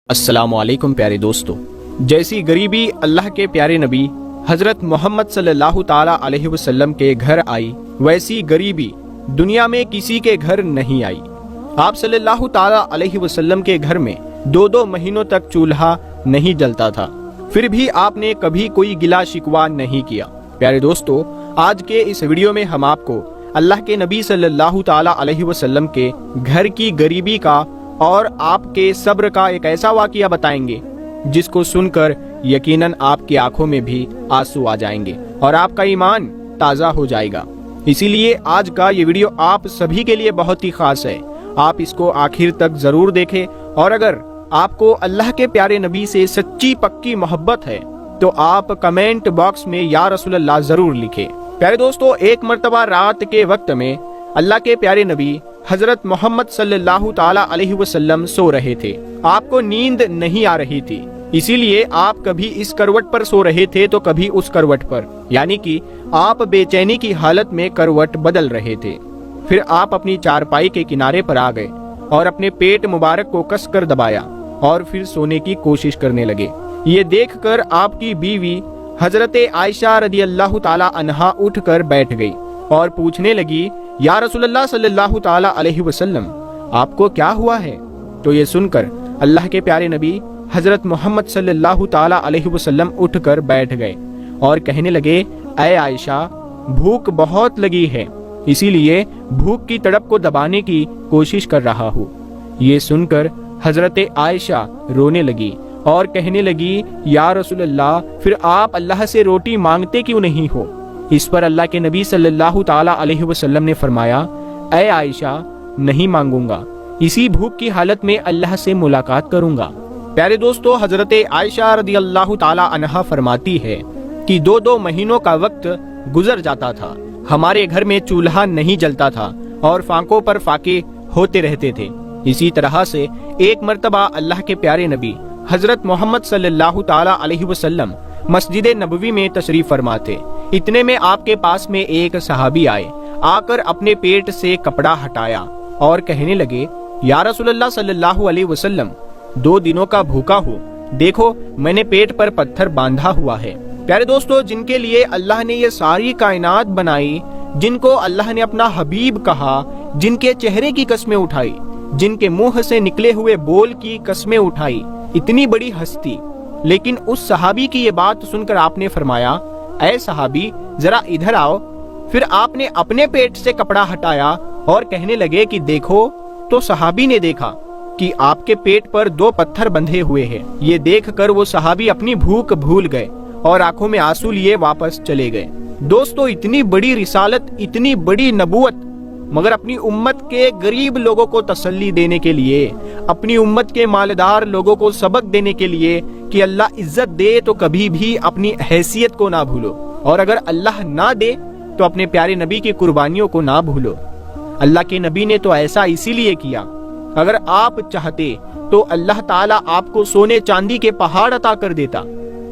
अस्सलाम वालेकुम प्यारे दोस्तों। जैसी गरीबी अल्लाह के प्यारे नबी हजरत मोहम्मद सल्लल्लाहु ताला अलैहि वसल्लम के घर आई, वैसी गरीबी दुनिया में किसी के घर नहीं आई। आप सल्लल्लाहु ताला अलैहि वसल्लम के घर में 2-2 महीनों तक चूल्हा नहीं जलता था, फिर भी आपने कभी कोई गिला शिकवा नहीं किया। प्यारे दोस्तों, आज के इस वीडियो में हम आपको अल्लाह के नबी सल्लल्लाहु ताला अलैहि वसल्लम के घर की गरीबी का और आपके सब्र का एक ऐसा वाकया बताएंगे जिसको सुनकर यकीनन आपकी आंखों में भी आंसू आ जाएंगे और आपका ईमान ताज़ा हो जाएगा। इसीलिए आज का ये वीडियो आप सभी के लिए बहुत ही खास है। आप इसको आखिर तक जरूर देखें और अगर आपको अल्लाह के प्यारे नबी से सच्ची पक्की मोहब्बत है तो आप कमेंट बॉक्स में या रसूलल्लाह जरूर लिखें। प्यारे दोस्तों, एक मर्तबा रात के वक्त में अल्लाह के प्यारे नबी हजरत मोहम्मद सल्लल्लाहु ताला अलैहि वसल्लम सो रहे थे। आपको नींद नहीं आ रही थी, इसीलिए आप कभी इस करवट पर सो रहे थे तो कभी उस करवट पर, यानी कि आप बेचैनी की हालत में करवट बदल रहे थे। फिर आप अपनी चारपाई के किनारे पर आ गए और अपने पेट मुबारक को कसकर दबाया और फिर सोने की कोशिश करने लगे। ये देखकर आपकी बीवी हजरत आयशा रदियल्लाहु ताला अन्हा उठकर बैठ गई और पूछने लगी, या रसूलल्लाह सल्लल्लाहु ताला अलैहि वसल्लम, आपको क्या हुआ है? तो ये सुनकर अल्लाह के प्यारे नबी हजरत मोहम्मद सल्लल्लाहु ताला अलैहि वसल्लम उठकर बैठ गए और कहने लगे, ऐ आयशा, भूख बहुत लगी है, इसीलिए भूख की तड़प को दबाने की कोशिश कर रहा हूँ। ये सुनकर हजरत आयशा रोने लगी और कहने लगी, या रसूलल्लाह, फिर आप अल्लाह से रोटी मांगते क्यों नहीं हो? इस पर अल्लाह के नबी सल्लल्लाहु ताला अलैहि वसल्लम ने फरमाया, ऐ आयशा, नहीं मांगूंगा, इसी भूख की हालत में अल्लाह से मुलाकात करूंगा। प्यारे दोस्तों, हजरत आयशा रदियल्लाहु ताला अन्हा फरमाती है कि 2-2 महीनों का वक्त गुजर जाता था, हमारे घर में चूल्हा नहीं जलता था और फांकों पर फाके होते रहते थे। इसी तरह से एक मर्तबा अल्लाह के प्यारे नबी हजरत मोहम्मद सल्लल्लाहु ताला अलैहि वसल्लम मस्जिद नबवी में तशरीफ फरमा थे। इतने में आपके पास में एक सहाबी आए, आकर अपने पेट से कपड़ा हटाया और कहने लगे, या रसूलल्लाह सल्लल्लाहु अलैहि वसल्लम, 2 दिनों का भूखा हूँ, देखो मैंने पेट पर पत्थर बांधा हुआ है। प्यारे दोस्तों, जिनके लिए अल्लाह ने ये सारी कायनात बनाई, जिनको अल्लाह ने अपना हबीब कहा, जिनके चेहरे की कस्में उठाई, जिनके मुंह से निकले हुए बोल की कस्में उठाई, इतनी बड़ी हस्ती, लेकिन उस सहाबी की ये बात सुनकर आपने फरमाया, ऐ सहाबी, जरा इधर आओ। फिर आपने अपने पेट से कपड़ा हटाया और कहने लगे कि देखो। तो सहाबी ने देखा कि आपके पेट पर 2 पत्थर बंधे हुए हैं। ये देखकर वो सहाबी अपनी भूख भूल गए और आंखों में आंसू लिए वापस चले गए। दोस्तों, इतनी बड़ी रिसालत, इतनी बड़ी नबूवत, मगर अपनी उम्मत के गरीब लोगों को तसल्ली देने के लिए, अपनी उम्मत के मालदार लोगों को सबक देने के लिए कि अल्लाह इज्जत दे तो कभी भी अपनी हैसियत को ना भूलो, और अगर अल्लाह ना दे तो अपने प्यारे नबी की कुर्बानियों को ना भूलो। अल्लाह के नबी ने तो ऐसा इसीलिए किया। अगर आप चाहते तो अल्लाह ताला आपको सोने चांदी के पहाड़ अता कर देता,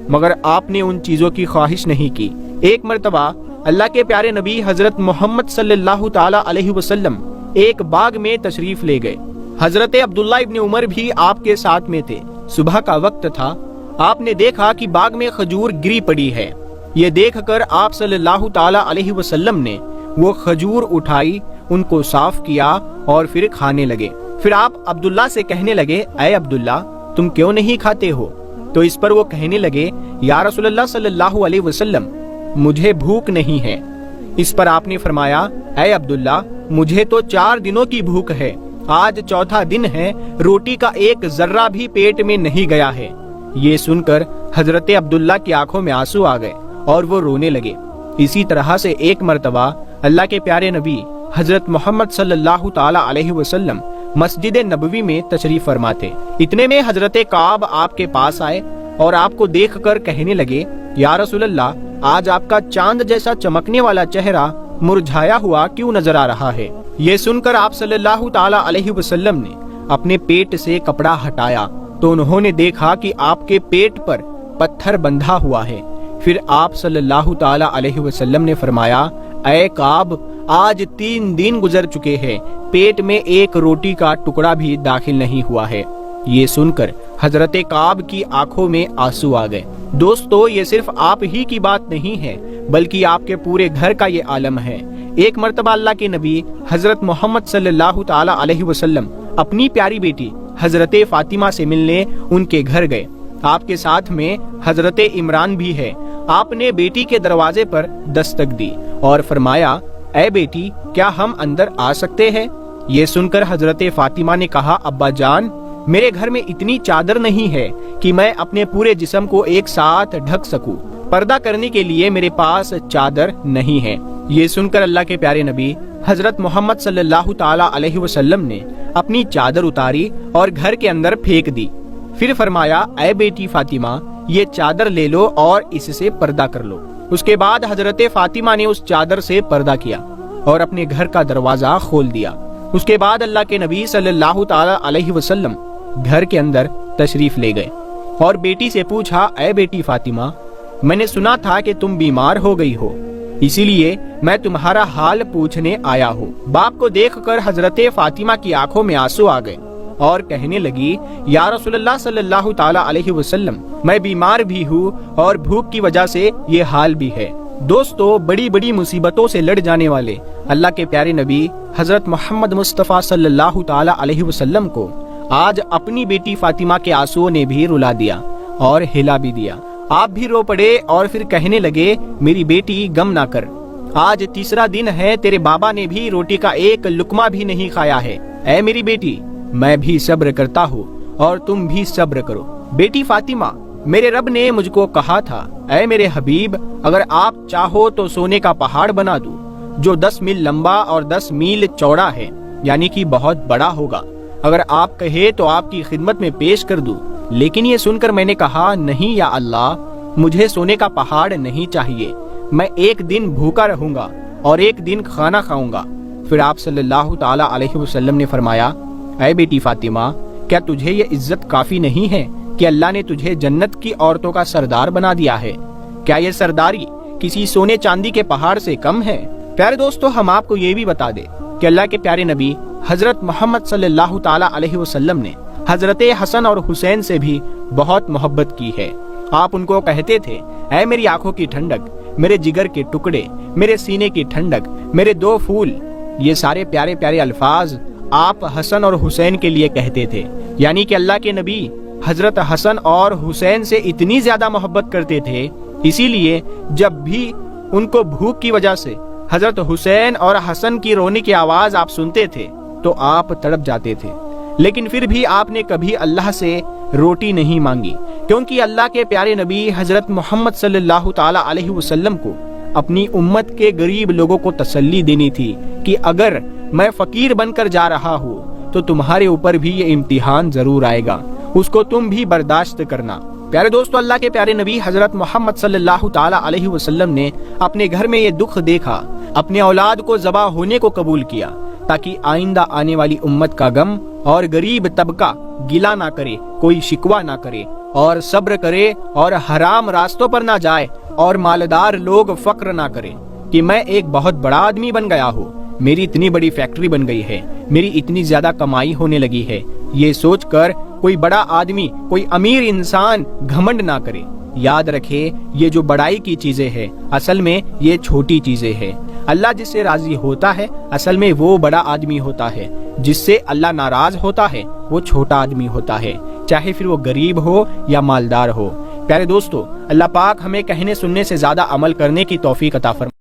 मगर आपने उन चीजों की ख्वाहिश नहीं की। एक मर्तबा अल्लाह के प्यारे नबी हजरत मोहम्मद सल्लल्लाहु ताला अलैहि वसल्लम एक बाग में तशरीफ ले गए। हजरत अब्दुल्ला इब्न उमर भी आपके साथ में थे। सुबह का वक्त था। आपने देखा कि बाग में खजूर गिरी पड़ी है। ये देखकर आप सल्लल्लाहु ताला अलैहि वसल्लम ने वो खजूर उठाई, उनको साफ किया और फिर खाने लगे। फिर आप अब्दुल्ला से कहने लगे, ऐ अब्दुल्ला, तुम क्यों नहीं खाते हो? तो इस पर वो कहने लगे, या रसूलल्लाह सल्लल्लाहु अलैहि वसल्लम, मुझे भूख नहीं है। इस पर आपने फरमाया, ऐ अब्दुल्ला, मुझे तो 4 दिनों की भूख है, आज 4था दिन है, रोटी का एक जर्रा भी पेट में नहीं गया है। ये सुनकर हजरत अब्दुल्ला की आंखों में आंसू आ गए और वो रोने लगे। इसी तरह से एक मर्तबा अल्लाह के प्यारे नबी हजरत मोहम्मद सल्लल्लाहु ताला अलैहि वसल्लम मस्जिद नबवी में तशरीफ फरमा थे। इतने में हजरत काब आपके पास आए और आपको देखकर कहने लगे, या रसूलल्लाह, आज आपका चांद जैसा चमकने वाला चेहरा मुरझाया हुआ क्यों नजर आ रहा है? ये सुनकर आप सल्लल्लाहु ताला अलैहि वसल्लम ने अपने पेट से कपड़ा हटाया तो उन्होंने देखा कि आपके पेट पर पत्थर बंधा हुआ है। फिर आप सल्लल्लाहु ताला अलैहि वसल्लम ने फरमाया, ऐ काब, आज 3 दिन गुजर चुके हैं, पेट में एक रोटी का टुकड़ा भी दाखिल नहीं हुआ है। یہ سن کر حضرت کعب کی آنکھوں میں آنسو آ گئے۔ دوستو، یہ صرف آپ ہی کی بات نہیں ہے بلکہ آپ کے پورے گھر کا یہ عالم ہے۔ ایک مرتبہ اللہ کے نبی حضرت محمد صلی اللہ تعالی علیہ وسلم اپنی پیاری بیٹی حضرت فاطمہ سے ملنے ان کے گھر گئے۔ آپ کے ساتھ میں حضرت عمران بھی ہے۔ آپ نے بیٹی کے دروازے پر دستک دی اور فرمایا، اے بیٹی، کیا ہم اندر آ سکتے ہیں؟ یہ سن کر حضرت فاطمہ نے کہا، ابا جان، میرے گھر میں اتنی چادر نہیں ہے کہ میں اپنے پورے جسم کو ایک ساتھ ڈھک سکوں۔ پردہ کرنے کے لیے میرے پاس چادر نہیں ہے۔ یہ سن کر اللہ کے پیارے نبی حضرت محمد صلی اللہ تعالی علیہ وسلم نے اپنی چادر اتاری اور گھر کے اندر پھینک دی۔ پھر فرمایا، اے بیٹی فاطمہ، یہ چادر لے لو اور اس سے پردہ کر لو۔ اس کے بعد حضرت فاطمہ نے اس چادر سے پردہ کیا اور اپنے گھر کا دروازہ کھول دیا۔ اس کے بعد اللہ کے نبی صلی اللہ تعالی علیہ وسلم گھر کے اندر تشریف لے گئے اور بیٹی سے پوچھا، اے بیٹی فاطمہ، میں نے سنا تھا کہ تم بیمار ہو گئی ہو، اسی لیے میں تمہارا حال پوچھنے آیا ہوں۔ باپ کو دیکھ کر حضرت فاطمہ کی آنکھوں میں آنسو آ گئے اور کہنے لگی، یا رسول اللہ صلی اللہ تعالی علیہ وسلم، میں بیمار بھی ہوں اور بھوک کی وجہ سے یہ حال بھی ہے۔ دوستو، بڑی بڑی مصیبتوں سے لڑ جانے والے اللہ کے پیارے نبی حضرت محمد مصطفیٰ صلی اللہ تعالی علیہ وسلم کو آج اپنی بیٹی فاطمہ کے آنسوؤں نے بھی رلا دیا اور ہلا بھی دیا۔ آپ بھی رو پڑے اور پھر کہنے لگے، میری بیٹی غم نہ کر، آج تیسرا دن ہے، تیرے بابا نے بھی روٹی کا ایک لقمہ بھی نہیں کھایا ہے۔ اے میری بیٹی، میں بھی صبر کرتا ہوں اور تم بھی صبر کرو۔ بیٹی فاطمہ، میرے رب نے مجھ کو کہا تھا، اے میرے حبیب، اگر آپ چاہو تو سونے کا پہاڑ بنا دوں جو 10 میل لمبا اور 10 میل چوڑا ہے، یعنی کہ بہت بڑا ہوگا۔ اگر آپ کہے تو آپ کی خدمت میں پیش کر دوں۔ لیکن یہ سن کر میں نے کہا، نہیں یا اللہ، مجھے سونے کا پہاڑ نہیں چاہیے، میں ایک دن بھوکا رہوں گا اور ایک دن کھانا کھاؤں گا۔ پھر آپ صلی اللہ تعالی علیہ وسلم نے فرمایا، اے بیٹی فاطمہ، کیا تجھے یہ عزت کافی نہیں ہے کہ اللہ نے تجھے جنت کی عورتوں کا سردار بنا دیا ہے؟ کیا یہ سرداری کسی سونے چاندی کے پہاڑ سے کم ہے؟ پیارے دوستو، ہم آپ کو یہ بھی بتا دیں کہ اللہ کے پیارے نبی حضرت محمد صلی اللہ تعالی علیہ وسلم نے حضرت حسن اور حسین سے بھی بہت محبت کی ہے۔ آپ ان کو کہتے تھے، اے میری آنکھوں کی ٹھنڈک، میرے جگر کے ٹکڑے، میرے سینے کی ٹھنڈک، میرے دو پھول۔ یہ سارے پیارے پیارے الفاظ آپ حسن اور حسین کے لیے کہتے تھے، یعنی کہ اللہ کے نبی حضرت حسن اور حسین سے اتنی زیادہ محبت کرتے تھے، اسی لیے جب بھی ان کو بھوک کی وجہ سے حضرت حسین اور حسن کی رونے کی آواز آپ سنتے تھے تو آپ تڑپ جاتے تھے۔ لیکن پھر بھی آپ نے کبھی اللہ سے روٹی نہیں مانگی، کیونکہ اللہ کے پیارے نبی حضرت محمد صلی اللہ تعالی علیہ وسلم کو اپنی امت کے غریب لوگوں کو تسلی دینی تھی کہ اگر میں فقیر بن کر جا رہا ہوں تو تمہارے اوپر بھی یہ امتحان ضرور آئے گا، اس کو تم بھی برداشت کرنا۔ پیارے دوستو، اللہ کے پیارے نبی حضرت محمد صلی اللہ تعالی علیہ وسلم نے اپنے گھر میں یہ دکھ دیکھا، اپنے اولاد کو ذبح ہونے کو قبول کیا تاکہ آئندہ آنے والی امت کا غم اور غریب طبقہ گلہ نہ کرے، کوئی شکوہ نہ کرے اور صبر کرے اور حرام راستوں پر نہ جائے اور مالدار لوگ فقر نہ کرے کہ میں ایک بہت بڑا آدمی بن گیا ہوں، میری اتنی بڑی فیکٹری بن گئی ہے، میری اتنی زیادہ کمائی ہونے لگی ہے۔ یہ سوچ کر کوئی بڑا آدمی، کوئی امیر انسان گھمنڈ نہ کرے۔ یاد رکھے، یہ جو بڑائی کی چیزیں ہیں اصل میں یہ چھوٹی چیزیں ہیں۔ اللہ جس سے راضی ہوتا ہے اصل میں وہ بڑا آدمی ہوتا ہے، جس سے اللہ ناراض ہوتا ہے وہ چھوٹا آدمی ہوتا ہے، چاہے پھر وہ غریب ہو یا مالدار ہو۔ پیارے دوستو، اللہ پاک ہمیں کہنے سننے سے زیادہ عمل کرنے کی توفیق عطا فرمائے۔